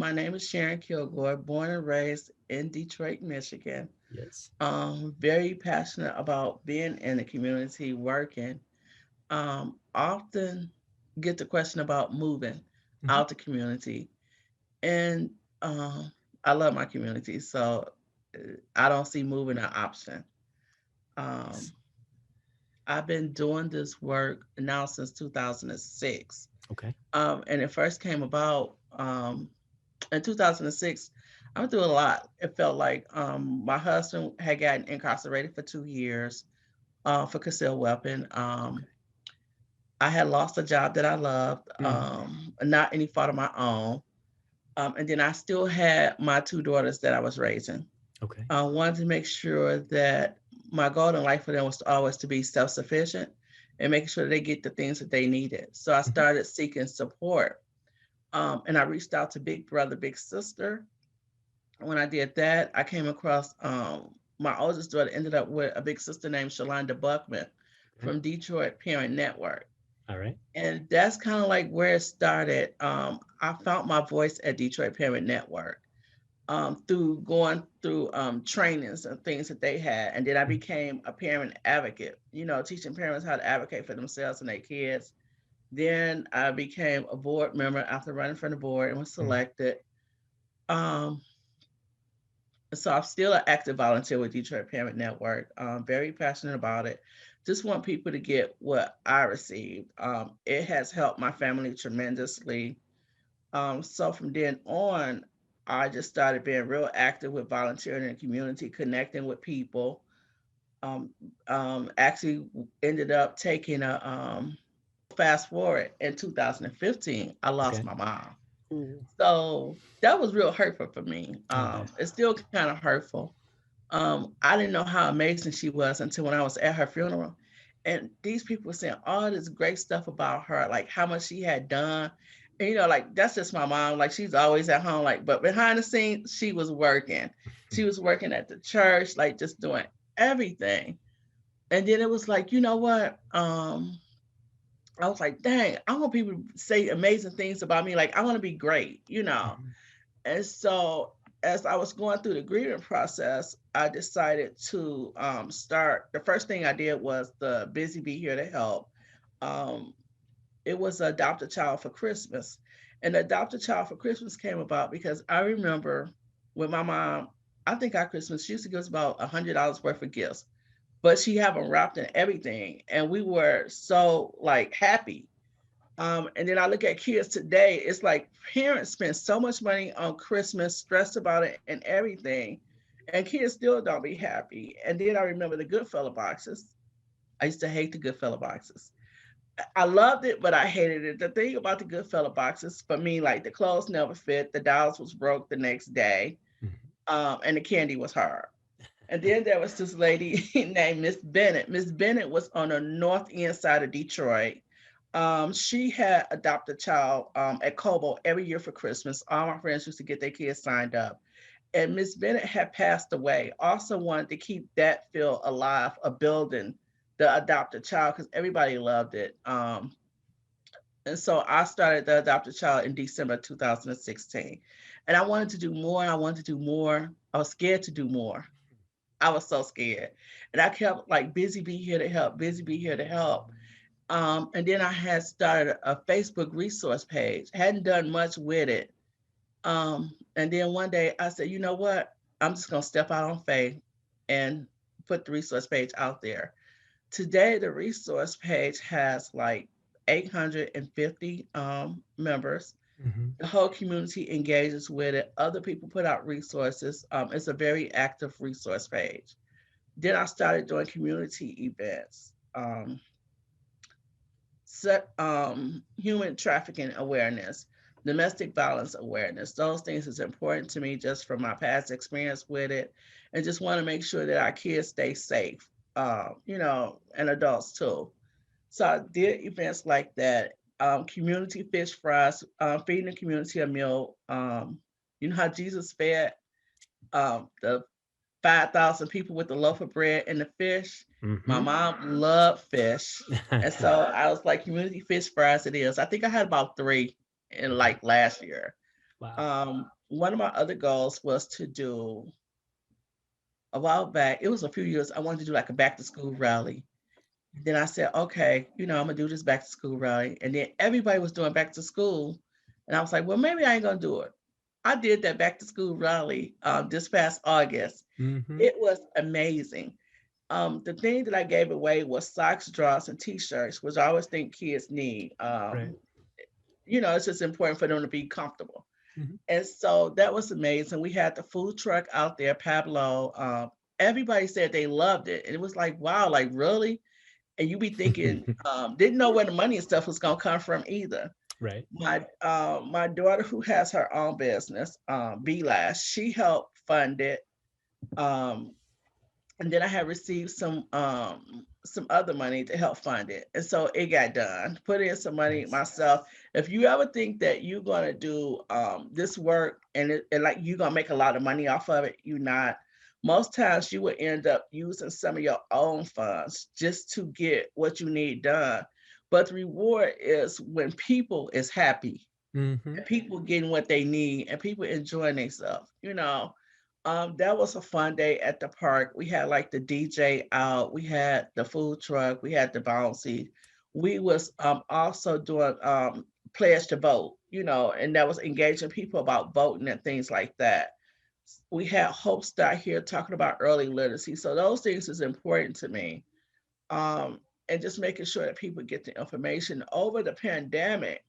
My name is Sharon Kilgore, born and raised in Detroit, Michigan. Yes. Very passionate about being in the community, working. Often get the question about moving Hmm. out the community, and um, I love my community, so uh, I don't see moving an option. Um, Yes. I've been doing this work now since 2006, Okay. and it first came about in 2006. I went through a lot. It felt like my husband had gotten incarcerated for 2 years for concealed weapon. Okay. I had lost a job that I loved, Hmm. not any fault of my own. And then I still had my two daughters that I was raising. Okay. I wanted to make sure that my goal in life for them was always to be self sufficient and making sure they get the things that they needed. So I Hmm. started seeking support. And I reached out to Big Brother, Big Sister. When I did that, I came across my oldest daughter ended up with a big sister named Shalonda Buckman Okay. from Detroit Parent Network. All right. And that's kind of like where it started. I found my voice at Detroit Parent Network through going through trainings and things that they had. And then I Mhm. became a parent advocate, teaching parents how to advocate for themselves and their kids. Then I became a board member after running for the board and was Mhm. selected. Um, so I'm still an active volunteer with Detroit Parent Network. Very passionate about it. Just want people to get what I received. It has helped my family tremendously. So from then on, I just started being real active with volunteering in the community, connecting with people. Um, Actually ended up taking a fast forward in 2015, I lost Okay. my mom. Ooh, So that was real hurtful for me. I bet. It's still kind of hurtful. I didn't know how amazing she was until when I was at her funeral. And these people were saying all this great stuff about her, like how much she had done. And, like that's just my mom. Like she's always at home, like, but behind the scenes, she was working. She was working at the church, like just doing everything. And then it was like, you know what? I was like, dang, I want people to say amazing things about me. Like I want to be great. Mhm. And so, as I was going through the grieving process, I decided to start. The first thing I did was the Busy Bee Here to Help. Um, it was Adopt a Child for Christmas. And Adopt a Child for Christmas came about because I remember with my mom, I think our Christmas, she used to give us about $100 worth of gifts, but she had them wrapped in everything. And we were so like happy. And then I look at kids today, it's like parents spend so much money on Christmas, stressed about it and everything, and kids still don't be happy. And then I remember the Goodfellow boxes. I used to hate the Goodfellow boxes. I loved it, but I hated it. The thing about the Goodfellow boxes for me, like the clothes never fit, the dolls was broke the next day, Mhm. and the candy was hard. And then there was this lady named Miss Bennett. Miss Bennett was on the north end side of Detroit. She had adopted a child at Cobo every year for Christmas. All my friends used to get their kids signed up. And Miss Bennett had passed away. Also wanted to keep that feel alive, a building the adopted child because everybody loved it. And so I started the adopted child in December 2016. And I wanted to do more. I wanted to do more. I was scared to do more. I was so scared. And I kept like busy be here to help, busy be here to help. And then I had started a Facebook resource page. Hadn't done much with it. And then one day I said, you know what? I'm just gonna step out on faith and put the resource page out there. Today the resource page has like 850 members. Mhm. The whole community engages with it. Other people put out resources. It's a very active resource page. Then I started doing community events, human trafficking awareness, domestic violence awareness. Those things is important to me just from my past experience with it, and just want to make sure that our kids stay safe, and adults too. So I did events like that. Community fish fries, feeding the community a meal. You know how Jesus fed the 5,000 people with the loaf of bread and the fish. My Mhm. mom loved fish. And so I was like, community fish fries it is. I think I had about three in Okay. like last year. Wow. one of my other goals was to do a while back. It was a few years. I wanted to do like a back to school rally. Then I said, okay, I'm gonna do this back to school rally. And then everybody was doing back to school, and I was like, well, maybe I ain't gonna do it. I did that back to school rally this past August. Mm-hmm. It was amazing. The thing that I gave away was socks, drawers, and t-shirts, which I always think kids need. Right. It's just important for them to be comfortable. Mm-hmm. And so that was amazing. We had the food truck out there, Pablo. Everybody said they loved it. And it was like, wow, like really? And you be thinking, didn't know where the money and stuff was gonna come from either. Right. My daughter who has her own business, B Last, she helped fund it. Um, and then I had received some other money to help fund it, and so it got done. Put in some money Nice. myself. If you ever think that you're gonna do this work and like you're gonna make a lot of money off of it, you're not. Most times you will end up using some of your own funds just to get what you need done. But the reward is when people is happy Mm-hmm. and people getting what they need and people enjoying themselves. That was a fun day at the park. We had like the DJ out, we had the food truck, we had the bouncy. We was also doing pledge to vote, and that was engaging people about voting and things like that. We had Hope Star here talking about early literacy. So those things is important to me. And just making sure that people get the information over the pandemic.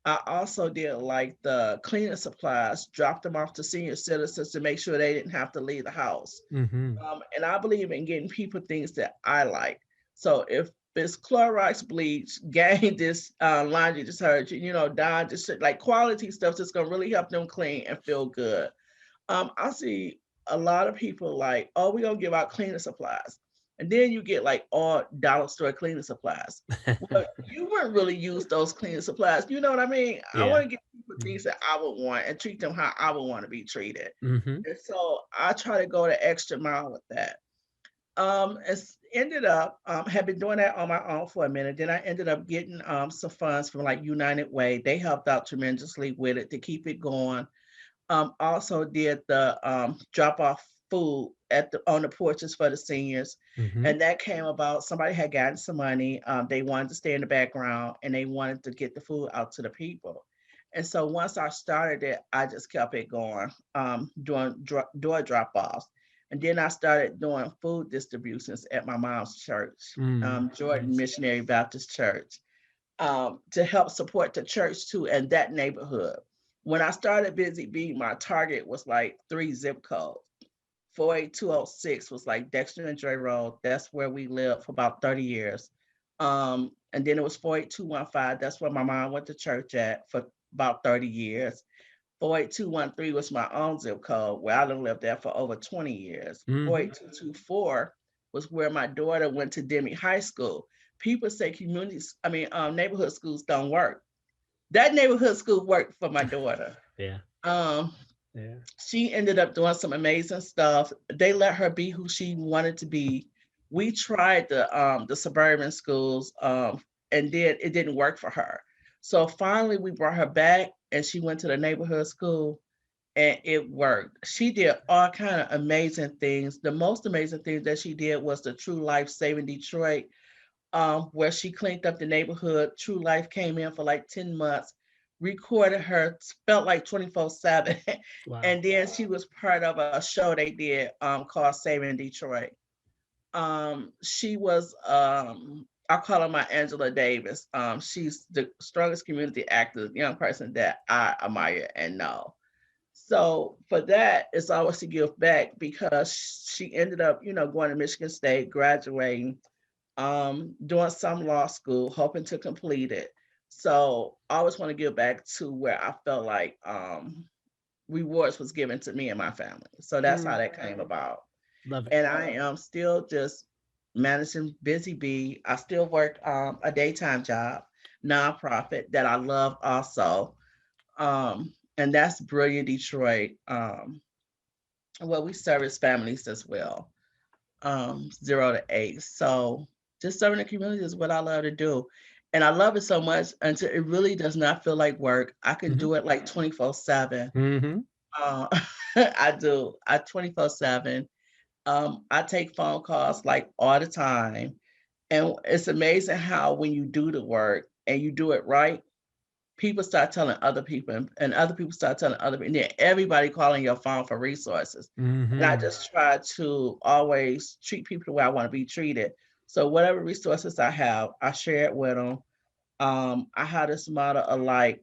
I also did like the cleaning supplies, dropped them off to senior citizens to make sure they didn't have to leave the house. Mm-hmm. And I believe in getting people things that I like. So if it's Clorox bleach, gain this laundry detergent, Dawn just like quality stuff that's gonna really help them clean and feel good. I see a lot of people like, oh, we're gonna give out cleaning supplies. And then you get like all dollar store cleaning supplies. Well, you wouldn't really use those cleaning supplies. You know what I mean? I Yeah. want to get people things that I would want and treat them how I would want to be treated. Mm-hmm. And so I try to go the extra mile with that. It's ended up had been doing that on my own for a minute. Then I ended up getting some funds from like United Way. They helped out tremendously with it to keep it going. Also did the drop off food at the on the porches for the seniors, Mm-hmm. and that came about. Somebody had gotten some money. They wanted to stay in the background, and they wanted to get the food out to the people. And so once I started it, I just kept it going, doing door drop offs, and then I started doing food distributions at my mom's church, Mm. Jordan Nice. Missionary Baptist Church, to help support the church too and that neighborhood. When I started Busy Bee, my target was like 3 zip codes. 48206 was like Dexter and Dre Road. That's where we lived for about 30 years. And then it was 48215. That's where my mom went to church at for about 30 years. 48213 was my own zip code where I done lived there for over 20 years. Mm-hmm. 48224 was where my daughter went to Demi High School. People say neighborhood schools don't work. That neighborhood school worked for my daughter. Yeah. Um, Yeah. she ended up doing some amazing stuff. They let her be who she wanted to be. We tried the suburban schools, and then it didn't work for her. So finally, we brought her back, and she went to the neighborhood school, and it worked. She did all kind of amazing things. The most amazing thing that she did was the True Life Saving Detroit, where she cleaned up the neighborhood. True Life came in for like 10 months, recorded her, felt like 24/7. Wow. And then she was part of a show they did called Saving Detroit. She was, I call her my Angela Davis. She's the strongest community active young person that I admire and know. So for that, it's always to give back because she ended up, going to Michigan State, graduating, doing some law school, hoping to complete it. So I always want to give back to where I felt like rewards was given to me and my family. So that's how Mm. that came about. Love it. And I am still just managing Busy Bee. I still work a daytime job, nonprofit that I love also. And that's Brilliant Detroit. Well, we service families as well, 0 to 8. So just serving the community is what I love to do. And I love it so much until it really does not feel like work. I can Mm-hmm. do it like 24/7. Mm-hmm. Uh, I do. I 24/7. I take phone calls like all the time. And it's amazing how when you do the work and you do it right, people start telling other people and other people start telling other people, and then everybody calling your phone for resources. And I Mhm. just try to always treat people the way I want to be treated. So whatever resources I have, I share it with them. I had this model of like,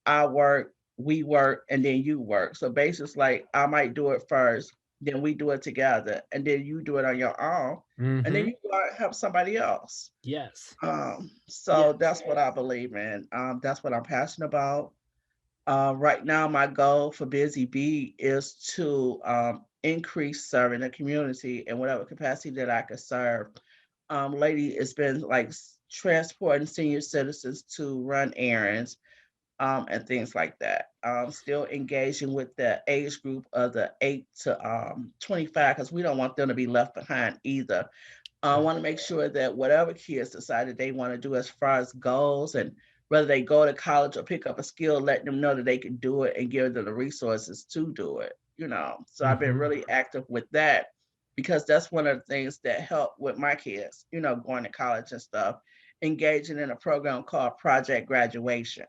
I work, we work, and then you work. So basically, it's like I might do it first, then we do it together, and then you do it on your own, and then Mhm. you go out and help somebody else. Yes. So Yes. that's what I believe in. That's what I'm passionate about. Right now, my goal for Busy Bee is to increase serving the community in whatever capacity that I could serve. Lately, it's been like transporting senior citizens to run errands and things like that. Still engaging with the age group of the 8 to 25 because we don't want them to be left behind either. I Right. want to make sure that whatever kids decide that they want to do as far as goals and whether they go to college or pick up a skill, letting them know that they can do it and give them the resources to do it. So I've been Mhm. really active with that because that's one of the things that helped with my kids, going to college and stuff, engaging in a program called Project Graduation.